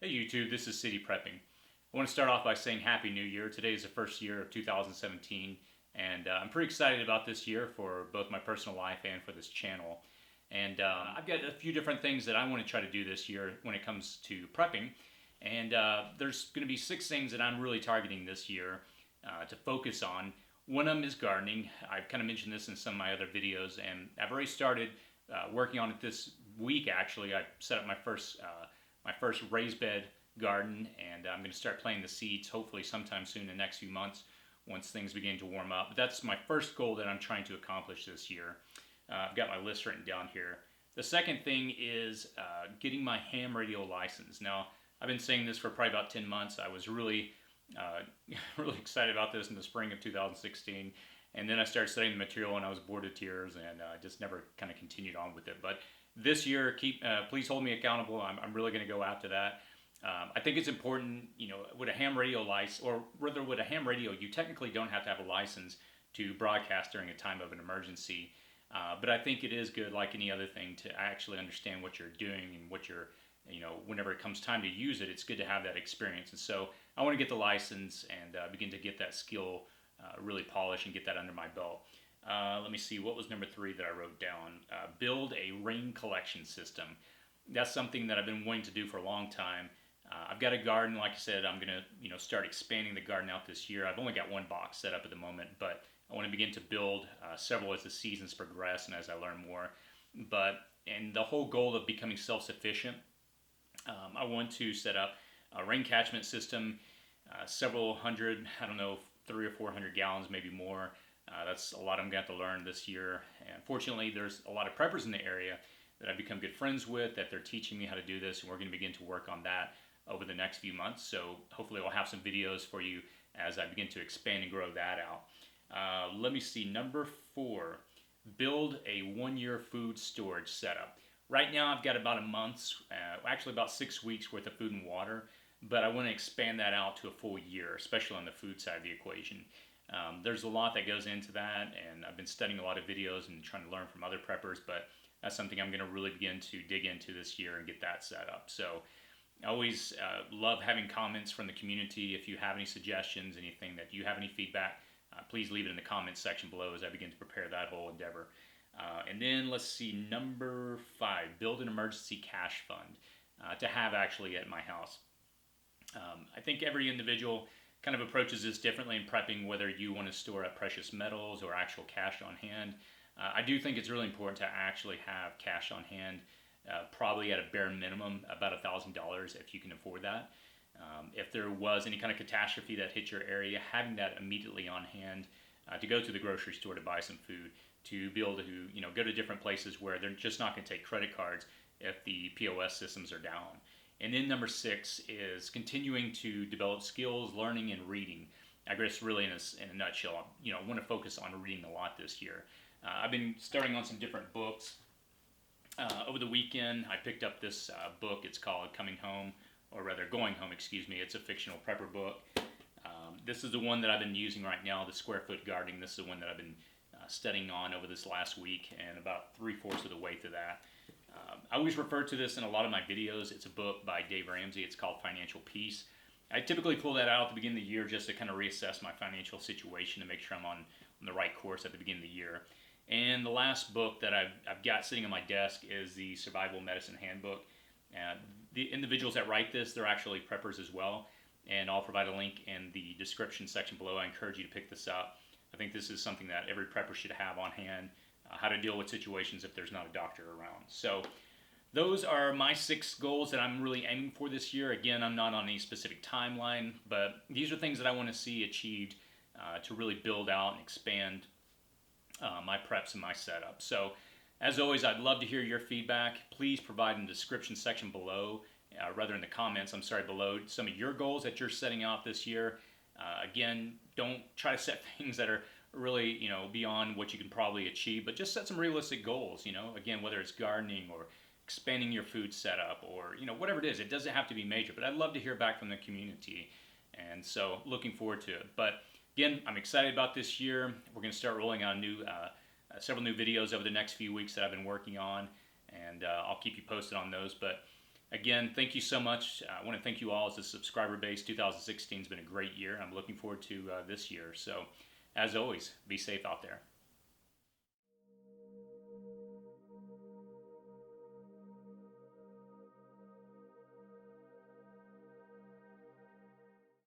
Hey YouTube, this is City Prepping. I want to start off by saying Happy New Year. Today is the first year of 2017, and I'm pretty excited about this year for both my personal life and for this channel. And I've got a few different things that I want to try to do this year when it comes to prepping. And there's going to be 6 things that I'm really targeting this year to focus on. One of them is gardening. I've kind of mentioned this in some of my other videos, and I've already started working on it this week. Actually, I set up my first raised bed garden, and I'm going to start planting the seeds hopefully sometime soon in the next few months once things begin to warm up. But that's my first goal that I'm trying to accomplish this year. I've got my list written down here. The second thing is getting my ham radio license. Now, I've been saying this for probably about 10 months. I was really really excited about this in the spring of 2016, and then I started studying the material and I was bored to tears, and I just never kind of continued on with it. But this year, please hold me accountable. I'm really going to go after that. I think it's important, with a ham radio license, or rather with a ham radio, you technically don't have to have a license to broadcast during a time of an emergency. But I think it is good, like any other thing, to actually understand what you're doing and what you're, whenever it comes time to use it, it's good to have that experience. And so I want to get the license and begin to get that skill really polished and get that under my belt. Let me see, what was number 3 that I wrote down? Build a rain collection system. That's something that I've been wanting to do for a long time. I've got a garden, like I said. I'm going to start expanding the garden out this year. I've only got one box set up at the moment, but I want to begin to build several as the seasons progress and as I learn more. And the whole goal of becoming self-sufficient, I want to set up a rain catchment system, several hundred, I don't know, 300 or 400 gallons, maybe more. That's a lot I'm going to have to learn this year. And fortunately, there's a lot of preppers in the area that I've become good friends with, that they're teaching me how to do this, and we're going to begin to work on that over the next few months. So hopefully I'll have some videos for you as I begin to expand and grow that out. Let me see, number 4, build a 1-year food storage setup. Right now I've got about a month's, actually about 6 weeks worth of food and water, but I want to expand that out to a full year, especially on the food side of the equation. There's a lot that goes into that, and I've been studying a lot of videos and trying to learn from other preppers, but that's something I'm going to really begin to dig into this year and get that set up. So I always love having comments from the community. If you have any suggestions, anything that you have any feedback, please leave it in the comments section below as I begin to prepare that whole endeavor. And then let's see, number 5, build an emergency cash fund to have actually at my house. I think every individual kind of approaches this differently in prepping, whether you want to store up precious metals or actual cash on hand. I do think it's really important to actually have cash on hand, probably at a bare minimum about $1,000 if you can afford that. If there was any kind of catastrophe that hit your area, having that immediately on hand to go to the grocery store to buy some food, to be able to go to different places where they're just not going to take credit cards if the POS systems are down. And then number 6 is continuing to develop skills, learning, and reading. I guess really in a nutshell, I want to focus on reading a lot this year. I've been starting on some different books. Over the weekend, I picked up this book. It's called Coming Home, or rather Going Home, excuse me. It's a fictional prepper book. This is the one that I've been using right now, the Square Foot Gardening. This is the one that I've been studying on over this last week, and about 3/4 of the way through that. I always refer to this in a lot of my videos. It's a book by Dave Ramsey. It's called Financial Peace. I typically pull that out at the beginning of the year just to kind of reassess my financial situation to make sure I'm on the right course at the beginning of the year. And the last book that I've got sitting on my desk is the Survival Medicine Handbook. The individuals that write this, they're actually preppers as well, and I'll provide a link in the description section below. I encourage you to pick this up. I think this is something that every prepper should have on hand, how to deal with situations if there's not a doctor around. So those are my 6 goals that I'm really aiming for this year. Again, I'm not on any specific timeline, but these are things that I want to see achieved to really build out and expand my preps and my setup. So as always, I'd love to hear your feedback. Please provide in the description section below, rather in the comments, below, some of your goals that you're setting out this year. Again, don't try to set things that are really, beyond what you can probably achieve, but just set some realistic goals, again, whether it's gardening or expanding your food setup or, whatever it is. It doesn't have to be major, but I'd love to hear back from the community. And so looking forward to it. But again, I'm excited about this year. We're going to start rolling out several new videos over the next few weeks that I've been working on, and I'll keep you posted on those. But Again, thank you so much. I want to thank you all as a subscriber base. 2016 has been a great year. I'm looking forward to this year. So, as always, be safe out there.